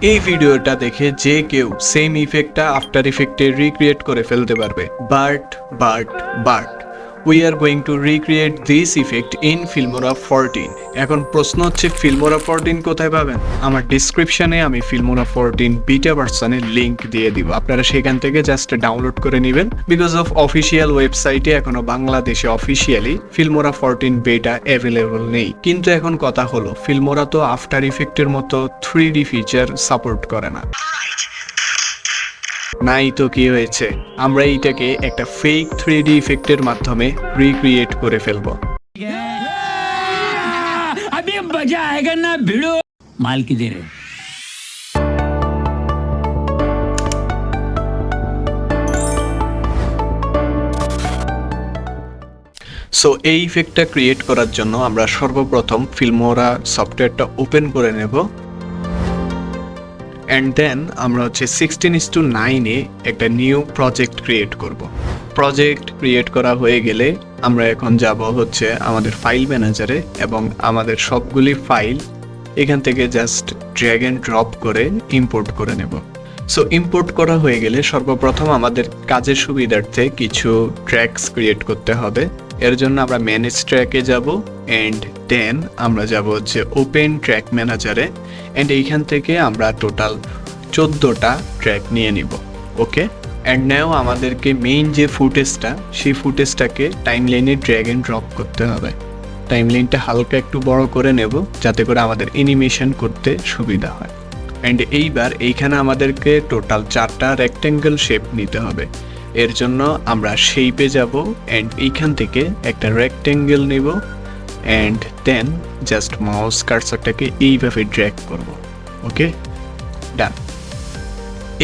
এই ভিডিওটা দেখে যে কেউ সেম ইফেক্টটা আফটার ইফেক্টে রিক্রিয়েট করে ফেলতে পারবে, but we are going to recreate this effect in Filmora 14। এখন প্রশ্ন হচ্ছে ফিল্মোরা 14 কোথায় পাবেন? আমার ডিসক্রিপশনে আমি ফিল্মোরা 14 বিটা ভার্সনের লিঙ্ক দিয়ে দিব, আপনারা সেখান থেকে জাস্ট ডাউনলোড করে নেবেন। বিকজ অফ অফিসিয়াল ওয়েবসাইটে এখনো বাংলাদেশে অফিসিয়ালি ফিল্মোরা 14 বেটা অ্যাভেলেবল নেই। কিন্তু এখন কথা হলো, ফিল্মোরা তো আফটার ইফেক্টের মতো 3D ফিচার সাপোর্ট করে না। নাই তো কি হয়েছে, আমরা এইটাকে একটা ফেক 3D ইফেক্টের মাধ্যমে রিক্রিয়েট করে ফেলবো। अभी मजा आएगा ना भिड़ो माल की दे रहे। সো এই ইফেক্টটা ক্রিয়েট করার জন্য আমরা সর্বপ্রথম ফিল্মোরা সফটওয়্যারটা ওপেন করে নেব, অ্যান্ড দেন আমরা হচ্ছে 16:9-এ একটা নিউ প্রজেক্ট ক্রিয়েট করব। প্রজেক্ট ক্রিয়েট করা হয়ে গেলে আমরা এখন যাব হচ্ছে আমাদের ফাইল ম্যানেজারে, এবং আমাদের সবগুলি ফাইল এখান থেকে জাস্ট ড্র্যাগ অ্যান্ড ড্রপ করে ইম্পোর্ট করে নেব। সো ইম্পোর্ট করা হয়ে গেলে সর্বপ্রথম আমাদের কাজের সুবিধার্থে কিছু ট্র্যাকস ক্রিয়েট করতে হবে। এর জন্য আমরা ম্যানেজ ট্র্যাকে যাব, অ্যান্ড দেন আমরা যাব হচ্ছে ওপেন ট্র্যাক ম্যানেজারে, অ্যান্ড এইখান থেকে আমরা টোটাল 14টা ট্র্যাক নিয়ে নিব। ওকে, অ্যান্ড নাও আমাদেরকে মেইন যে ফুটেজটা, সেই ফুটেজটাকে টাইমলাইনে ড্র্যাগ অ্যান্ড ড্রপ করতে হবে। টাইমলাইনটা হালকা একটু বড় করে নেব যাতে করে আমাদের অ্যানিমেশন করতে সুবিধা হয়। অ্যান্ড এইবার এইখানে আমাদেরকে টোটাল 4টা রেক্ট্যাঙ্গেল শেপ নিতে হবে। এর জন্য আমরা শেপে যাব, অ্যান্ড এইখান থেকে একটা রেক্ট্যাঙ্গেল নেব, অ্যান্ড দেন জাস্ট মাউস কার্সারটাকে এইভাবে ড্র্যাগ করব। ওকে, ডান।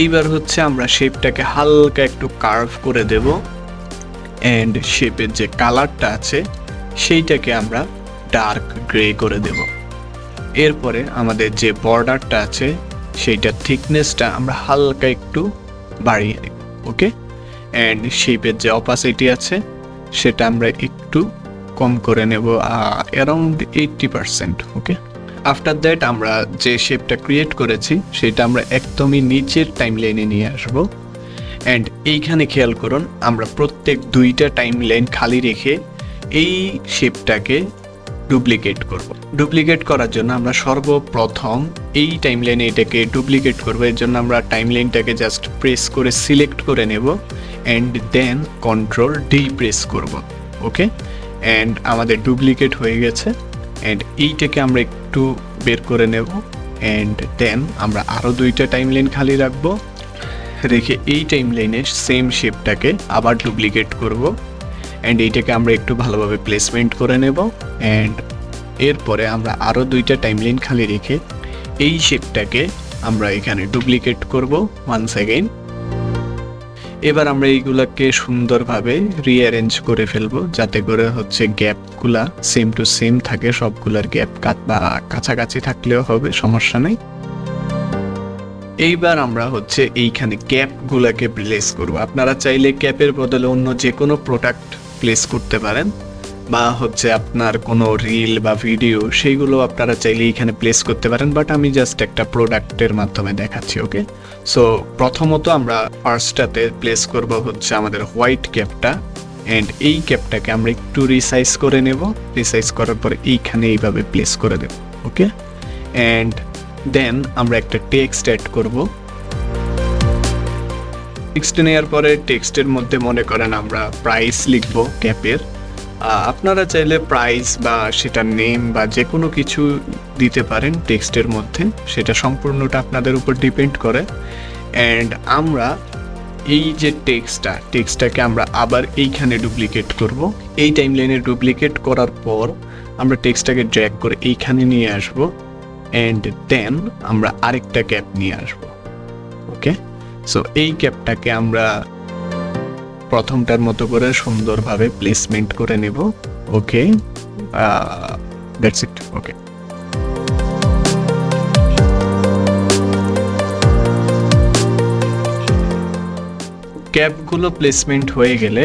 এইবার হচ্ছে আমরা শেপটাকে হালকা একটু কার্ভ করে দেব, অ্যান্ড শেপের যে কালারটা আছে সেইটাকে আমরা ডার্ক গ্রে করে দেব। এরপরে আমাদের যে বর্ডারটা আছে সেইটার থিকনেসটা আমরা হালকা একটু বাড়িয়ে দেব। ওকে, অ্যান্ড শেপের যে অপাসিটি আছে সেটা আমরা একটু কম করে নেব, অ্যারাউন্ড 80%। ওকে, আফটার দ্যাট আমরা যে শেপটা ক্রিয়েট করেছি সেটা আমরা একদমই নিচের টাইমলাইনে নিয়ে আসব, অ্যান্ড এইখানে খেয়াল করুন আমরা প্রত্যেক 2টা টাইমলাইন খালি রেখে এই শেপটাকে ডুপ্লিকেট করব। ডুপ্লিকেট করার জন্য আমরা সর্বপ্রথম এই টাইমলাইনে এটাকে ডুপ্লিকেট করব। এর জন্য আমরা টাইমলাইনটাকে জাস্ট প্রেস করে সিলেক্ট করে নেব, অ্যান্ড দেন Ctrl+D প্রেস করব। ওকে, অ্যান্ড আমাদের ডুপ্লিকেট হয়ে গেছে, অ্যান্ড এইটাকে আমরা একটু বের করে নেব, অ্যান্ড দেন আমরা আরও 2টা টাইমলাইন খালি রাখবো, রেখে এই টাইমলাইনের সেম শেপটাকে আবার ডুপ্লিকেট করব, অ্যান্ড এইটাকে আমরা একটু ভালোভাবে প্লেসমেন্ট করে নেব, অ্যান্ড এরপরে আমরা আরও 2টা টাইমলাইন খালি রেখে এই শেপটাকে আমরা এখানে ডুপ্লিকেট করব ওয়ান্স অ্যাগেইন। এবার আমরা এইগুলাকে সুন্দরভাবে রিঅ্যারেঞ্জ করে ফেলবো যাতে করে হচ্ছে গ্যাপগুলা সেম টু সেম থাকে, সবগুলার গ্যাপ কাছাকাছি থাকলেও হবে, সমস্যা নেই। এইবার আমরা হচ্ছে এইখানে ক্যাপগুলাকে প্লেস করব। আপনারা চাইলে ক্যাপের বদলে অন্য যে কোনো প্রোডাক্ট প্লেস করতে পারেন, বা হচ্ছে আপনার কোনো রিল বা ভিডিও সেইগুলো আপনারা চাইলে এইখানে প্লেস করতে পারেন, বাট আমি জাস্ট একটা প্রোডাক্টের মাধ্যমে দেখাচ্ছি। ওকে, সো প্রথমত আমরা ফার্স্টটাতে প্লেস করব হচ্ছে আমাদের হোয়াইট ক্যাপটা, অ্যান্ড এই ক্যাপটাকে আমরা একটু রিসাইজ করে নেব। রিসাইজ করার পরে এইখানে এইভাবে প্লেস করে দেব। ওকে, অ্যান্ড দেন আমরা একটা টেক্সট অ্যাড করব। টেক্সট নেওয়ার পরে টেক্সটের মধ্যে মনে করেন আমরা প্রাইস লিখব ক্যাপের। আপনারা চাইলে প্রাইস বা সেটা নেম বা যে কোনো কিছু দিতে পারেন টেক্সটের মধ্যে, সেটা সম্পূর্ণটা আপনাদের উপর ডিপেন্ড করে। অ্যান্ড আমরা এই যে টেক্সটটাকে আমরা আবার এইখানে ডুপ্লিকেট করব। এই টাইমলাইনে ডুপ্লিকেট করার পর আমরা টেক্সটটাকে ড্র্যাগ করে এইখানে নিয়ে আসব, অ্যান্ড দেন আমরা আরেকটা ক্যাপ নিয়ে আসব। ওকে, সো এই ক্যাপটাকে আমরা প্রথমটার মতো করে সুন্দরভাবে প্লেসমেন্ট করে নেব। ওকে, দ্যাটস ইট। ওকে, ক্যাপগুলো প্লেসমেন্ট হয়ে গেলে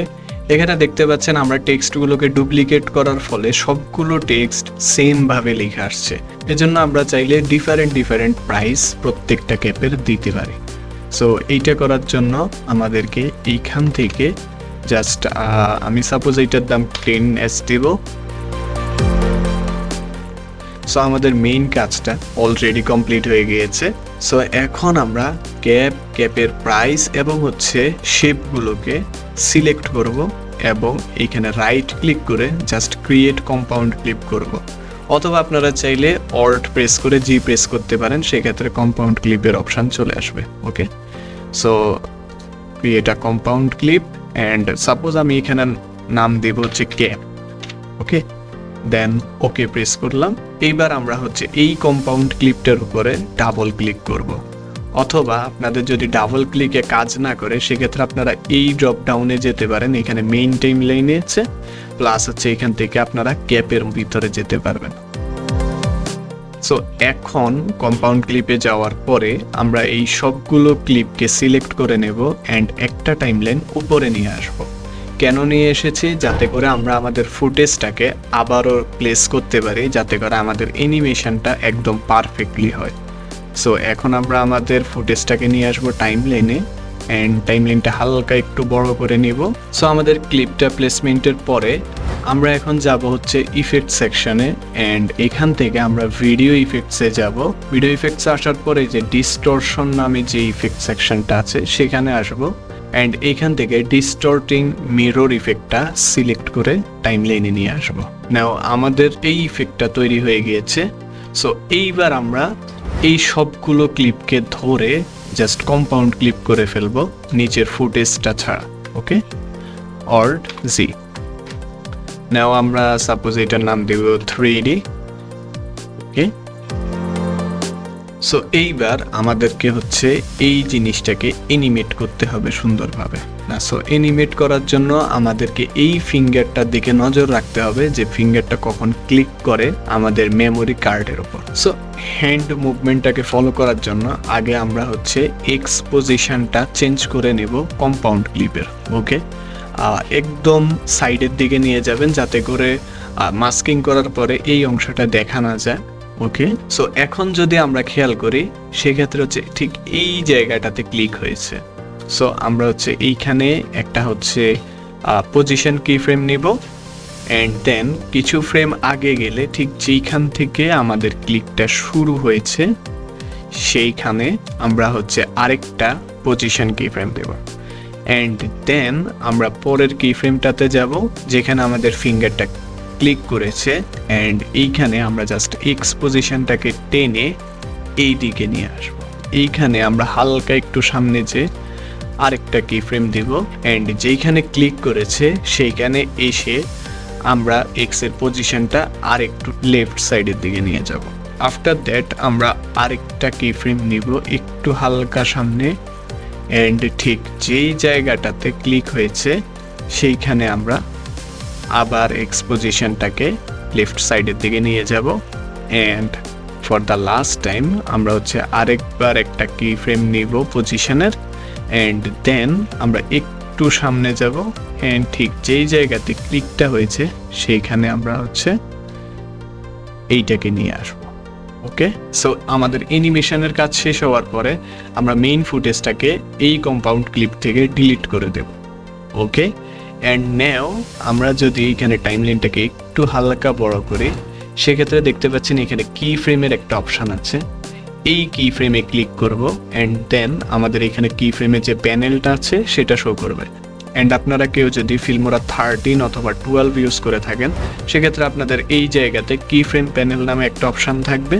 এখানে দেখতে পাচ্ছেন আমরা টেক্সটগুলোকে ডুপ্লিকেট করার ফলে সবগুলো টেক্সট সেম ভাবে লেখা আসছে। এজন্য আমরা চাইলে ডিফারেন্ট প্রাইস প্রত্যেকটা ক্যাপের দিতে পারি। সো এইটা করার জন্য আমাদেরকে এইখান থেকে জাস্ট আমি সাপোজ এইটার দাম 10s দেব। সো আমাদের মেইন কাজটা অলরেডি কমপ্লিট হয়ে গিয়েছে। সো এখন আমরা ক্যাপের প্রাইস এবং হচ্ছে শেপগুলোকে সিলেক্ট করব এবং এইখানে রাইট ক্লিক করে জাস্ট ক্রিয়েট কম্পাউন্ড ক্লিপ করব, অথবা আপনারা চাইলে অল্ট প্রেস করে জি প্রেস করতে পারেন, সেক্ষেত্রে কম্পাউন্ড ক্লিপের অপশান চলে আসবে। Okay, so create a compound clip and suppose আমি এখানে নাম দেব হচ্ছে ক্যাপ। ওকে, দেন ওকে প্রেস করলাম। এইবার আমরা হচ্ছে এই কম্পাউন্ড ক্লিপটার উপরে ডাবল ক্লিক করব, অথবা আপনাদের যদি ডাবল ক্লিকে কাজ না করে সেক্ষেত্রে আপনারা এই ড্রপ ডাউনে যেতে পারেন। এখানে মেইন টাইম লাইনে আছে, প্লাস হচ্ছে এখান থেকে আপনারা ক্যাপের ভিতরে যেতে পারবেন। সো এখন কম্পাউন্ড ক্লিপে যাওয়ার পরে আমরা এই সবগুলো ক্লিপকে সিলেক্ট করে নেব অ্যান্ড একটা টাইমলাইন উপরে নিয়ে আসব। কেন নিয়ে এসেছি? যাতে করে আমরা আমাদের ফুটেজটাকে আবারও প্লেস করতে পারি, যাতে করে আমাদের অ্যানিমেশনটা একদম পারফেক্টলি হয়। সো এখন আমরা আমাদের ফুটেজটাকে নিয়ে আসবো টাইমলাইনে অ্যান্ড টাইমলাইনটা হালকা একটু বড় করে নিব। সো আমাদের ক্লিপটা প্লেসমেন্টের পরে আমরা এখন যাব হচ্ছে ইফেক্ট সেকশনে অ্যান্ড এখান থেকে আমরা ভিডিও ইফেক্টসে যাব। ভিডিও ইফেক্টসে আসার পরে যে ডিস্টরশন নামে যে ইফেক্ট সেকশনটা আছে সেখানে আসব অ্যান্ড এখান থেকে ডিস্টর্টিং মিরর ইফেক্টটা সিলেক্ট করে টাইমলাইনে নিয়ে আসব। নাও আমাদের এই ইফেক্টটা তৈরি হয়ে গিয়েছে। সো এইবার আমরা এই সবগুলো ক্লিপকে ধরে জাস্ট কম্পাউন্ড ক্লিপ করে ফেলবো নিচের ফুটেজটা ছাড়া। ওকে, অল্ট জি। নাও আমরা সাপোজ এটার নাম দেব 3D। ওকে, সো এইবার আমাদেরকে হচ্ছে এই জিনিসটাকে অ্যানিমেট করতে হবে সুন্দরভাবে। না, সো অ্যানিমেট করার জন্য আমাদেরকে এই ফিঙ্গারটার দিকে নজর রাখতে হবে যে ফিঙ্গারটা কখন ক্লিক করে আমাদের মেমোরি কার্ডের উপর। সো হ্যান্ড মুভমেন্টটাকে ফলো করার জন্য আগে আমরা হচ্ছে এক্স পজিশনটা চেঞ্জ করে নেব কম্পাউন্ড ক্লিপের। ওকে, একদম সাইডের দিকে নিয়ে যাবেন যাতে করে মাস্কিং করার পরে এই অংশটা দেখা না যায়। ওকে, সো এখন যদি আমরা খেয়াল করি সেক্ষেত্রে হচ্ছে ঠিক এই জায়গাটাতে ক্লিক হয়েছে। সো আমরা হচ্ছে এইখানে একটা হচ্ছে পজিশন কি ফ্রেম নিব অ্যান্ড দেন কিছু ফ্রেম আগে গেলে ঠিক যেইখান থেকে আমাদের ক্লিকটা শুরু হয়েছে সেইখানে আমরা হচ্ছে আরেকটা পজিশন কি ফ্রেম দেব অ্যান্ড দেন আমরা পরের কি ফ্রেমটাতে যাব যেখানে আমাদের ফিঙ্গারটা ক্লিক করেছে অ্যান্ড এইখানে আমরা জাস্ট এক্স পজিশনটাকে টেনে এই দিকে নিয়ে আসবো। এইখানে আমরা হালকা একটু সামনে যে আরেকটা কি ফ্রেম দিব অ্যান্ড যেইখানে ক্লিক করেছে সেইখানে এসে আমরা এক্স এর পজিশনটা আর একটু লেফট সাইডের দিকে নিয়ে যাব। আফটার দ্যাট আমরা আরেকটা কি ফ্রেম নিব একটু হালকা সামনে অ্যান্ড ঠিক যেই জায়গাটাতে ক্লিক হয়েছে সেইখানে আমরা আবার এক্সপোজিশনটাকে লেফট সাইডের দিকে নিয়ে যাব and for the last time আমরা হচ্ছে আরেকবার একটা কি ফ্রেম নিব পজিশনের অ্যান্ড দেন আমরা একটু সামনে যাব অ্যান্ড ঠিক যেই জায়গাতে ক্লিকটা হয়েছে সেইখানে আমরা হচ্ছে এইটাকে নিয়ে আসব। ওকে, সো আমাদের অ্যানিমেশনের কাজ শেষ হওয়ার পরে আমরা মেইন ফুটেজটাকে এই কম্পাউন্ড ক্লিপ থেকে ডিলিট করে দেব। ওকে, অ্যান্ড নাও আমরা যদি এখানে টাইমলাইনটাকে একটু হালকা বড় করি সেক্ষেত্রে দেখতে পাচ্ছেন এখানে কি ফ্রেমের একটা অপশান আছে। এই কি ফ্রেমে ক্লিক করব অ্যান্ড দেন আমাদের এখানে কি ফ্রেমে যে প্যানেলটা আছে সেটা শো করবে। অ্যান্ড আপনারা কেউ যদি ফিল্মোরা 13 অথবা 12 ইউজ করে থাকেন সেক্ষেত্রে আপনাদের এই জায়গাতে কি ফ্রেম প্যানেল নামে একটা অপশান থাকবে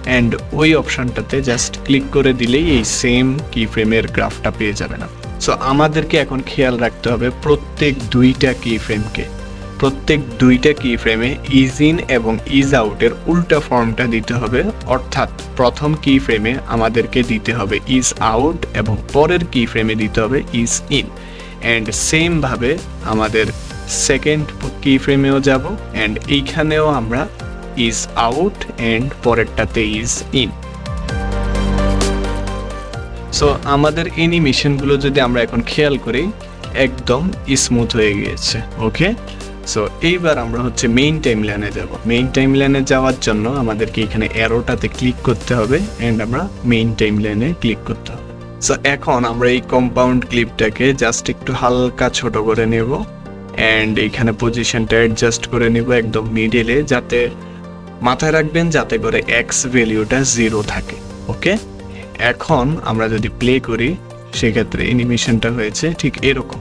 অ্যান্ড ওই অপশানটাতে জাস্ট ক্লিক করে দিলেই এই সেম কি ফ্রেমের গ্রাফটা পেয়ে যাবেন। সো আমাদেরকে এখন খেয়াল রাখতে হবে প্রত্যেক দুইটা কি ফ্রেমে ইজ ইন এবং ইজ আউটের উল্টা ফর্মটা দিতে হবে। অর্থাৎ প্রথম কি ফ্রেমে আমাদেরকে দিতে হবে ইজ আউট এবং পরের কি ফ্রেমে দিতে হবে ইজ ইন অ্যান্ড সেম ভাবে আমাদের সেকেন্ড কি ফ্রেমেও যাব অ্যান্ড এইখানেও আমরা ইজ আউট অ্যান্ড পরেরটাতে ইজ ইন। সো আমাদের অ্যানিমেশনগুলো যদি আমরা এখন খেয়াল করি একদম স্মুথ হয়ে গিয়েছে। ওকে, সো এইবার আমরা হচ্ছে মেইন টাইমলাইনে যাব। মেইন টাইমলাইনে যাওয়ার জন্য আমাদেরকে এখানে অ্যারোটাতে ক্লিক করতে হবে অ্যান্ড আমরা মেইন টাইমলাইনে ক্লিক করতে হবে। সো এখন আমরা এই কম্পাউন্ড ক্লিপটাকে জাস্ট একটু হালকা ছোট করে নেব অ্যান্ড এইখানে পজিশনটা অ্যাডজাস্ট করে নেব একদম মিডলে, যাতে মাথায় রাখবেন যাতে করে এক্স ভ্যালিউটা 0 থাকে। ওকে, এখন আমরা যদি প্লে করি সেক্ষেত্রে অ্যানিমেশনটা হয়েছে ঠিক এরকম।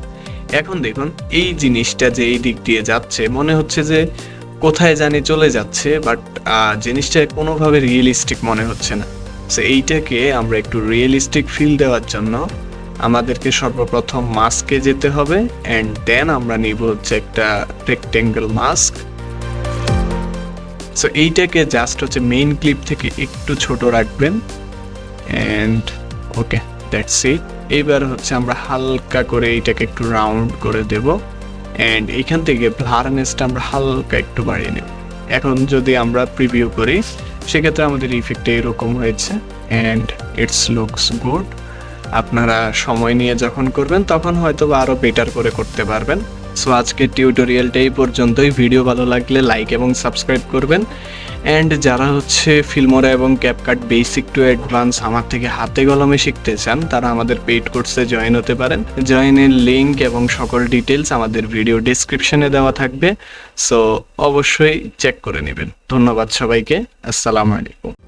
এখন দেখুন এই জিনিসটা যে এই দিক দিয়ে যাচ্ছে মনে হচ্ছে যে কোথায় জানি চলে যাচ্ছে, বাট জিনিসটা কোনোভাবে রিয়েলিস্টিক মনে হচ্ছে না। সো এইটাকে আমরা একটু রিয়েলিস্টিক ফিল দেওয়ার জন্য আমাদেরকে সর্বপ্রথম মাস্কে যেতে হবে অ্যান্ড দেন আমরা নিব হচ্ছে একটা রেক্টেঙ্গেল মাস্ক। সো এইটাকে জাস্ট হচ্ছে মেইন ক্লিপ থেকে একটু ছোট রাখবেন অ্যান্ড ওকে, দ্যাটস ইট। এইবার হচ্ছে আমরা হালকা করে এইটাকে একটু রাউন্ড করে দেব অ্যান্ড এইখান থেকে ব্লারনেসটা আমরা হালকা একটু বাড়িয়ে নেব। এখন যদি আমরা প্রিভিউ করি সেক্ষেত্রে আমাদের ইফেক্টটা এরকম হয়েছে অ্যান্ড ইটস লুকস গুড। আপনারা সময় নিয়ে যখন করবেন তখন হয়তো বা আরও বেটার করে করতে পারবেন। সো আজকের টিউটোরিয়ালটা এই পর্যন্তই। ভিডিও ভালো লাগলে লাইক এবং সাবস্ক্রাইব করবেন অ্যান্ড যারা হচ্ছে ফিল্মোরা এবং ক্যাপকাট বেসিক টু অ্যাডভান্স আমার থেকে হাতে কলমে শিখতে চান তারা আমাদের পেইড কোর্সে জয়েন হতে পারেন। জয়েনের লিঙ্ক এবং সকল ডিটেলস আমাদের ভিডিও ডেসক্রিপশনে দেওয়া থাকবে, সো অবশ্যই চেক করে নেবেন। ধন্যবাদ সবাইকে, আসসালামু আলাইকুম।